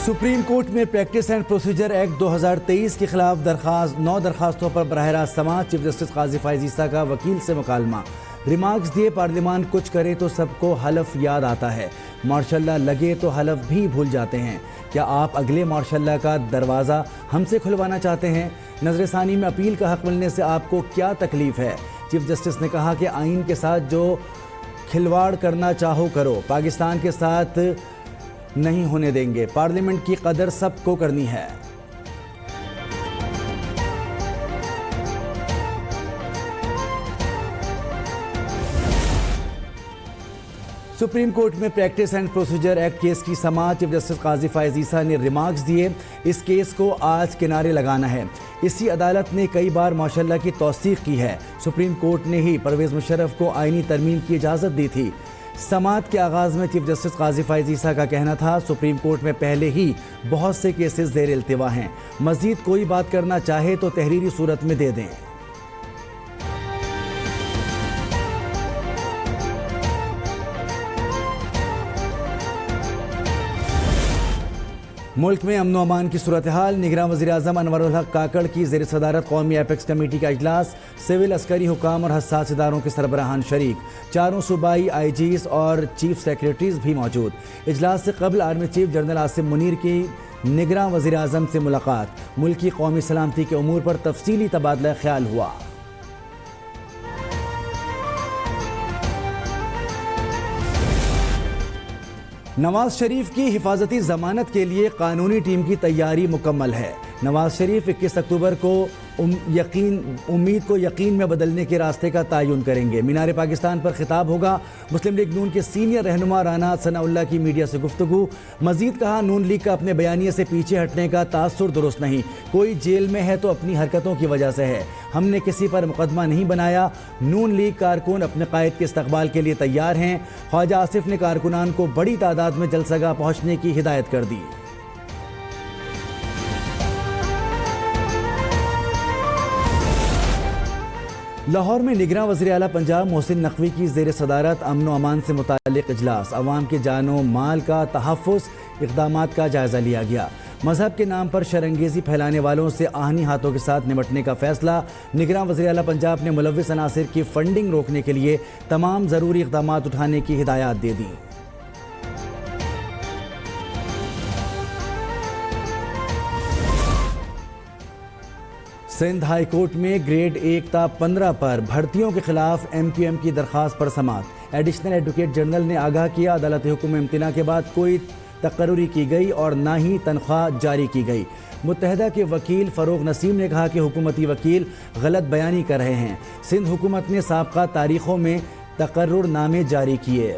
Supreme court में practice and procedure act 2023 के खिलाफ 9 दरखास्तों पर बराह रास्त समाअत। चीफ जस्टिस काजी फैज़ ईसा का वकील से मुकालमा। रिमार्क्स दिए, पार्लियामान कुछ करे तो सबको हलफ याद आता है, मार्शल्लाह लगे तो हलफ भी भूल जाते हैं। क्या आप अगले मार्शल्लाह का दरवाज़ा हमसे खुलवाना चाहते हैं? नजरसानी में अपील का हक मिलने से आपको क्या तकलीफ है? चीफ जस्टिस ने कहा कि आइन के साथ जो खिलवाड़ करना चाहो करो, पाकिस्तान के साथ नहीं होने देंगे। पार्लियामेंट की कदर सबको करनी है। सुप्रीम कोर्ट में practice and procedure act case की समाअत। चीफ जस्टिस काजी फैज़ ईसा ने रिमार्क्स दिए, इस केस को आज किनारे लगाना है। इसी अदालत ने कई बार माशाल्लाह की तौसीक की है। सुप्रीम कोर्ट ने ही परवेज़ मुशर्रफ को आईनी तरमीम की इजाज़त दी थी। समाअत के आगाज़ में चीफ जस्टिस काजी फैज़ ईसा का कहना था, सुप्रीम कोर्ट में पहले ही बहुत से केसेस ज़ेर इल्तिवा हैं, मज़ीद कोई बात करना चाहे तो तहरीरी सूरत में दे दें। मुल्क में अमन व अमान की सूरत हाल। निगरान वज़ीर-ए-आज़म अनवरुल हक काकड़ की ज़ेर सदारत कौमी एपेक्स कमेटी का इजलास। सिविल, अस्करी, हुकाम और हसास इदारों के सरबराहान शरीक। चारों सूबाई IGs और चीफ सेक्रेटरीज भी मौजूद। इजलास से कबल army chief general Asim Munir की निगरान वज़ीर-ए-आज़म से मुलाकात। मुल्क की कौमी सलामती के उमूर पर तफसीली तबादला ख्याल हुआ। नवाज शरीफ की हिफाजती जमानत के लिए कानूनी टीम की तैयारी मुकम्मल है। नवाज शरीफ 21 अक्टूबर को उम्मीद को यकीन में बदलने के रास्ते का तयन करेंगे। मीनार पाकिस्तान पर खिताब होगा। मुस्लिम लीग नून के सीनियर रहनुमा राना सनाउल्लाह की मीडिया से गुफ्तगू। मजीद कहा, नून लीग का अपने बयानिए से पीछे हटने का तासुर दुरुस्त नहीं। कोई जेल में है तो अपनी हरकतों की वजह से है, हमने किसी पर मुकदमा नहीं बनाया। नून लीग कारकुन अपने कायद के इस्तकबाल के लिए तैयार हैं। ख्वाजा आसिफ ने कारकुनान को बड़ी तादाद में जलसगा पहुँचने की हिदायत कर दी। लाहौर में निगरान वज़ीर आला पंजाब मोहसिन नकवी की ज़ेर सदारत अमन व अमान से मुताल्लिक़ इजलास। अवाम के जानो माल का तहफ़्फ़ुज़, इक़दामात का जायज़ा लिया गया। मजहब के नाम पर शरंगेज़ी फैलाने वालों से आहनी हाथों के साथ निपटने का फैसला। निगरान वज़ीर आला पंजाब ने मुलव्विस अनासिर की फंडिंग रोकने के लिए तमाम ज़रूरी इक़दामात उठाने की हिदायत दे दी। सिंध हाई कोर्ट में ग्रेड 1 ता 15 पर भर्तियों के खिलाफ MQM की दरख्वास्त पर समाअत। एडिशनल एडवोकेट जनरल ने आगाह किया, अदालत हुक्म इम्तिना के बाद कोई तकर्रुरी की गई और ना ही तनख्वाह जारी की गई। मुत्तहदा के वकील फ़रोग नसीम ने कहा कि हुकूमती वकील गलत बयानी कर रहे हैं। सिंध हुकूमत ने साबका तारीखों में तकर्रुरनामे जारी किए।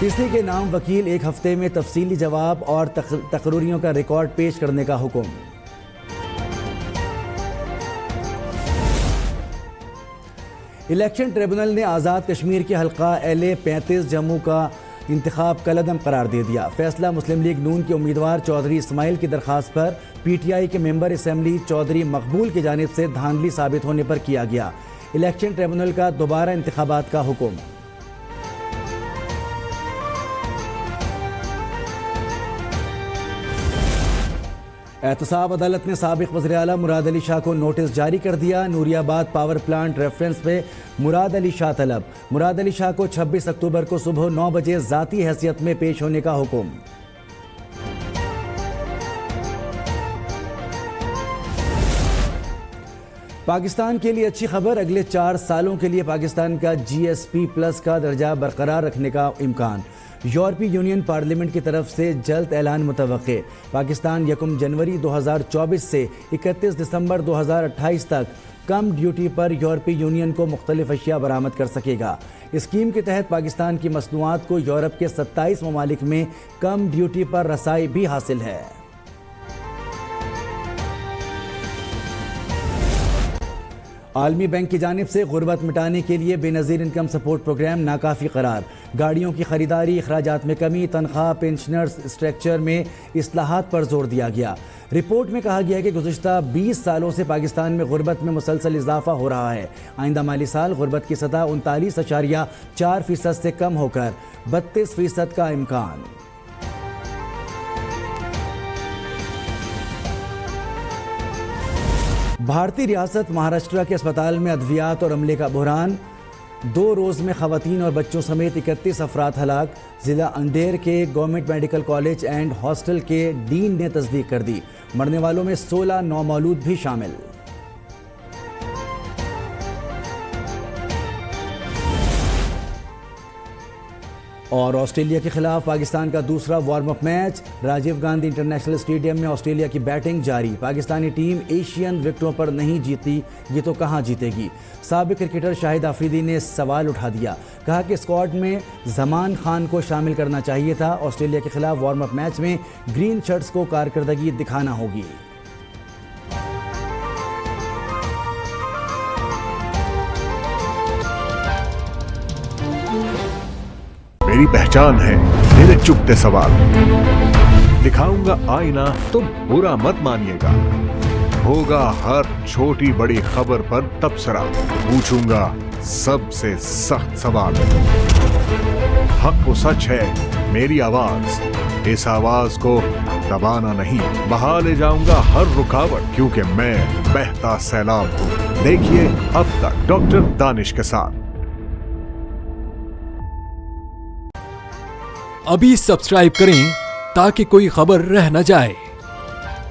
तीसरे के नाम वकील 1 हफ्ते में तफसीली जवाब और तकर्रुरियों का रिकॉर्ड पेश करने का हुक्म। इलेक्शन ट्रिब्यूनल ने आज़ाद कश्मीर के हल्का LA 35 जम्मू का इंतखाब कलअदम करार दे दिया। फैसला मुस्लिम लीग नून के उम्मीदवार चौधरी इस्माइल की दरख्वास्त पर PTI के मेंबर असम्बली चौधरी मकबूल की जानिब से धांधली साबित होने पर किया गया। इलेक्शन ट्रिब्यूनल का दोबारा इंतखाबात का हुक्म। एहतसाब अदालत ने साबिक वज़ीर आला मुराद अली शाह को नोटिस जारी कर दिया। नूरियाबाद पावर प्लांट रेफरेंस पे मुराद अली शाह तलब। मुराद अली शाह को 26 अक्टूबर को सुबह 9 बजे ज़ाती हैसियत में पेश होने का हुक्म। पाकिस्तान के लिए अच्छी खबर, अगले 4 सालों के लिए पाकिस्तान का GSP+ का दर्जा बरकरार रखने का इम्कान। यूरोपीय यूनियन पार्लियामेंट की तरफ से जल्द ऐलान मुतवक्के। पाकिस्तान 1 जनवरी 2024 से 31 दिसंबर 2028 तक कम ड्यूटी पर यूरोपीय यूनियन को मुख्तलिफ अशिया बरामद कर सकेगा। स्कीम के तहत पाकिस्तान की मसनूआत को यूरोप के 27 ममालिक में कम ड्यूटी पर रसाई भी हासिल है। आलमी बैंक की जानिब से गुर्बत मिटाने के लिए बेनज़ीर इनकम सपोर्ट प्रोग्राम नाकाफ़ी करार। गाड़ियों की खरीदारी, अखराजात में कमी, तनख्वाह, पेंशनर्स स्ट्रक्चर में इस्लाहात पर जोर दिया गया। रिपोर्ट में कहा गया है कि गुज़िश्ता 20 सालों से पाकिस्तान में गुर्बत में मुसलसल इजाफा हो रहा है। आइंदा माली साल गुर्बत की सतह 39.4% से कम होकर 32% का इम्कान। भारतीय रियासत महाराष्ट्र के अस्पताल में अद्वियात और अमले का बहरान। 2 रोज़ में खवातीन और बच्चों समेत 31 अफराद हलाक। जिला अंधेर के government medical college and hostel के डीन ने तस्दीक कर दी। मरने वालों में 16 नौमौलूद भी शामिल। और ऑस्ट्रेलिया के खिलाफ पाकिस्तान का दूसरा warm up match. Rajiv Gandhi international stadium में ऑस्ट्रेलिया की बैटिंग जारी। पाकिस्तानी टीम एशियन विकेटों पर नहीं जीती, ये तो कहां जीतेगी। साबिक क्रिकेटर शाहिद आफरीदी ने सवाल उठा दिया, कहा कि स्क्वाड में जमान खान को शामिल करना चाहिए था। ऑस्ट्रेलिया के खिलाफ वार्म अप मैच में ग्रीन शर्ट्स को कारकर्दगी दिखाना होगी। मेरी पहचान है मेरे चुपते सवाल। दिखाऊंगा आईना तो बुरा मत मानिएगा। होगा हर छोटी बड़ी खबर पर तबसरा। पूछूंगा सबसे सख्त सवाल। हक वो सच है मेरी आवाज। इस आवाज को दबाना नहीं, बहा ले जाऊंगा हर रुकावट, क्योंकि मैं बहता सैलाब हूं। देखिए अब तक डॉक्टर दानिश के साथ। अभी सब्सक्राइब करें ताकि कोई खबर रह न जाए।